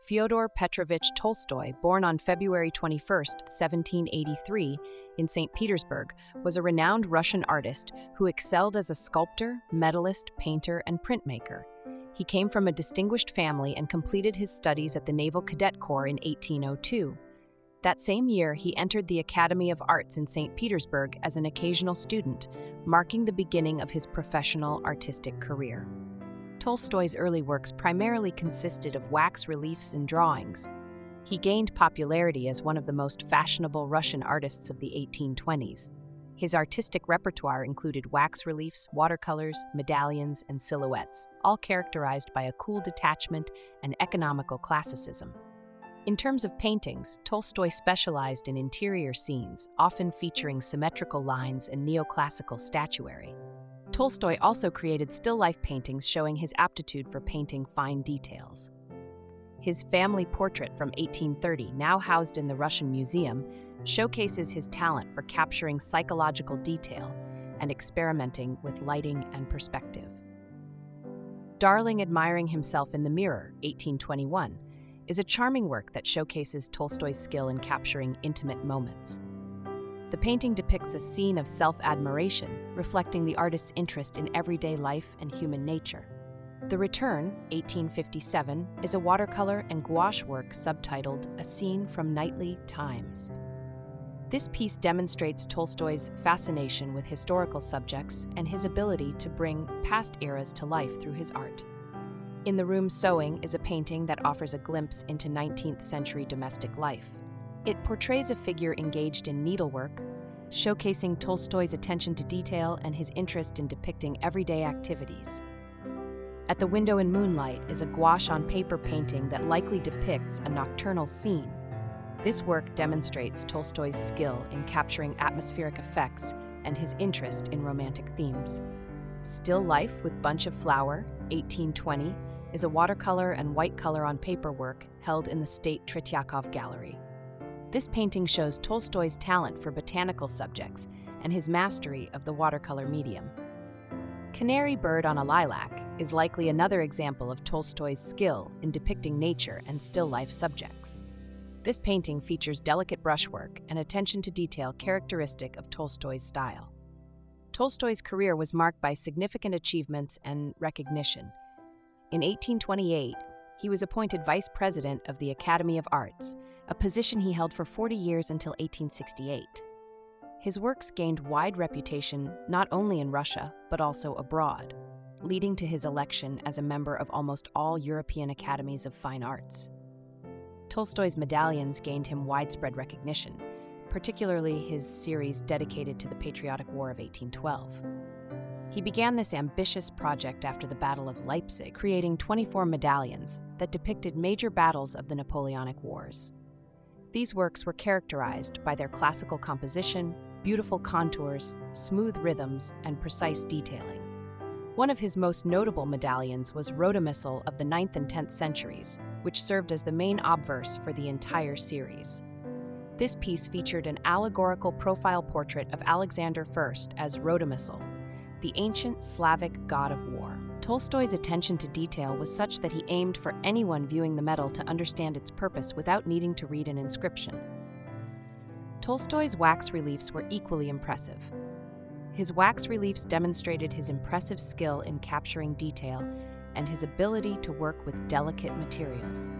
Fyodor Petrovich Tolstoy, born on February 21, 1783, in St. Petersburg, was a renowned Russian artist who excelled as a sculptor, medallist, painter, and printmaker. He came from a distinguished family and completed his studies at the Naval Cadet Corps in 1802. That same year, he entered the Academy of Arts in St. Petersburg as an occasional student, marking the beginning of his professional artistic career. Tolstoy's early works primarily consisted of wax reliefs and drawings. He gained popularity as one of the most fashionable Russian artists of the 1820s. His artistic repertoire included wax reliefs, watercolors, medallions, and silhouettes, all characterized by a cool detachment and economical classicism. In terms of paintings, Tolstoy specialized in interior scenes, often featuring symmetrical lines and neoclassical statuary. Tolstoy also created still-life paintings showing his aptitude for painting fine details. His family portrait from 1830, now housed in the Russian Museum, showcases his talent for capturing psychological detail and experimenting with lighting and perspective. Darling Admiring Himself in the Mirror, 1821, is a charming work that showcases Tolstoy's skill in capturing intimate moments. The painting depicts a scene of self-admiration, reflecting the artist's interest in everyday life and human nature. The Return, 1857, is a watercolor and gouache work subtitled A Scene from Knightly Times. This piece demonstrates Tolstoy's fascination with historical subjects and his ability to bring past eras to life through his art. In the Room Sewing is a painting that offers a glimpse into 19th century domestic life. It portrays a figure engaged in needlework, showcasing Tolstoy's attention to detail and his interest in depicting everyday activities. At the Window in Moonlight is a gouache on paper painting that likely depicts a nocturnal scene. This work demonstrates Tolstoy's skill in capturing atmospheric effects and his interest in romantic themes. Still Life with Bunch of Flower, 1820, is a watercolor and white color on paper work held in the State Tretyakov Gallery. This painting shows Tolstoy's talent for botanical subjects and his mastery of the watercolor medium. Canary Bird on a Lilac is likely another example of Tolstoy's skill in depicting nature and still-life subjects. This painting features delicate brushwork and attention to detail characteristic of Tolstoy's style. Tolstoy's career was marked by significant achievements and recognition. In 1828, he was appointed vice president of the Academy of Arts, a position he held for 40 years until 1868. His works gained wide reputation not only in Russia, but also abroad, leading to his election as a member of almost all European academies of fine arts. Tolstoy's medallions gained him widespread recognition, particularly his series dedicated to the Patriotic War of 1812. He began this ambitious project after the Battle of Leipzig, creating 24 medallions that depicted major battles of the Napoleonic Wars. These works were characterized by their classical composition, beautiful contours, smooth rhythms, and precise detailing. One of his most notable medallions was Rhodamissal of the 9th and 10th centuries, which served as the main obverse for the entire series. This piece featured an allegorical profile portrait of Alexander I as Rhodamissal, the ancient Slavic god of war. Tolstoy's attention to detail was such that he aimed for anyone viewing the medal to understand its purpose without needing to read an inscription. Tolstoy's wax reliefs were equally impressive. His wax reliefs demonstrated his impressive skill in capturing detail and his ability to work with delicate materials.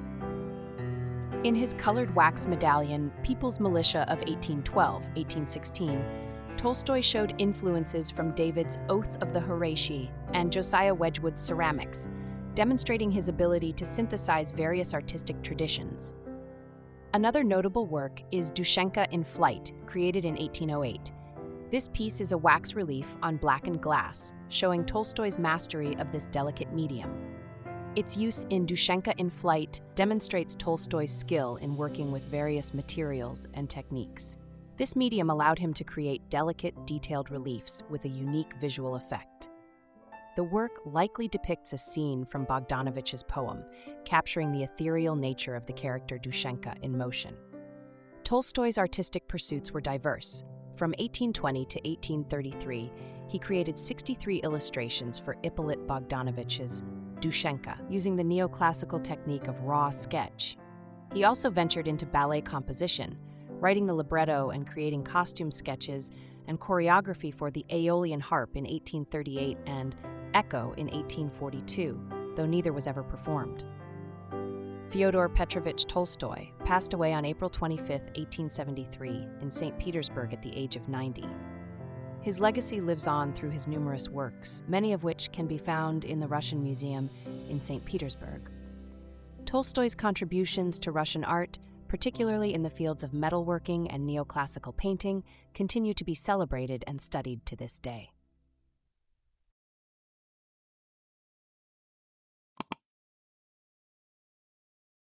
In his colored wax medallion, People's Militia of 1812-1816, Tolstoy showed influences from David's Oath of the Horatii and Josiah Wedgwood's ceramics, demonstrating his ability to synthesize various artistic traditions. Another notable work is Dushenka in Flight, created in 1808. This piece is a wax relief on blackened glass, showing Tolstoy's mastery of this delicate medium. Its use in Dushenka in Flight demonstrates Tolstoy's skill in working with various materials and techniques. This medium allowed him to create delicate, detailed reliefs with a unique visual effect. The work likely depicts a scene from Bogdanovich's poem, capturing the ethereal nature of the character Dushenka in motion. Tolstoy's artistic pursuits were diverse. From 1820 to 1833, he created 63 illustrations for Ippolit Bogdanovich's Dushenka, using the neoclassical technique of raw sketch. He also ventured into ballet composition, writing the libretto and creating costume sketches and choreography for the Aeolian Harp in 1838 and Echo in 1842, though neither was ever performed. Fyodor Petrovich Tolstoy passed away on April 25, 1873, in St. Petersburg at the age of 90. His legacy lives on through his numerous works, many of which can be found in the Russian Museum in St. Petersburg. Tolstoy's contributions to Russian art, particularly in the fields of metalworking and neoclassical painting, continue to be celebrated and studied to this day.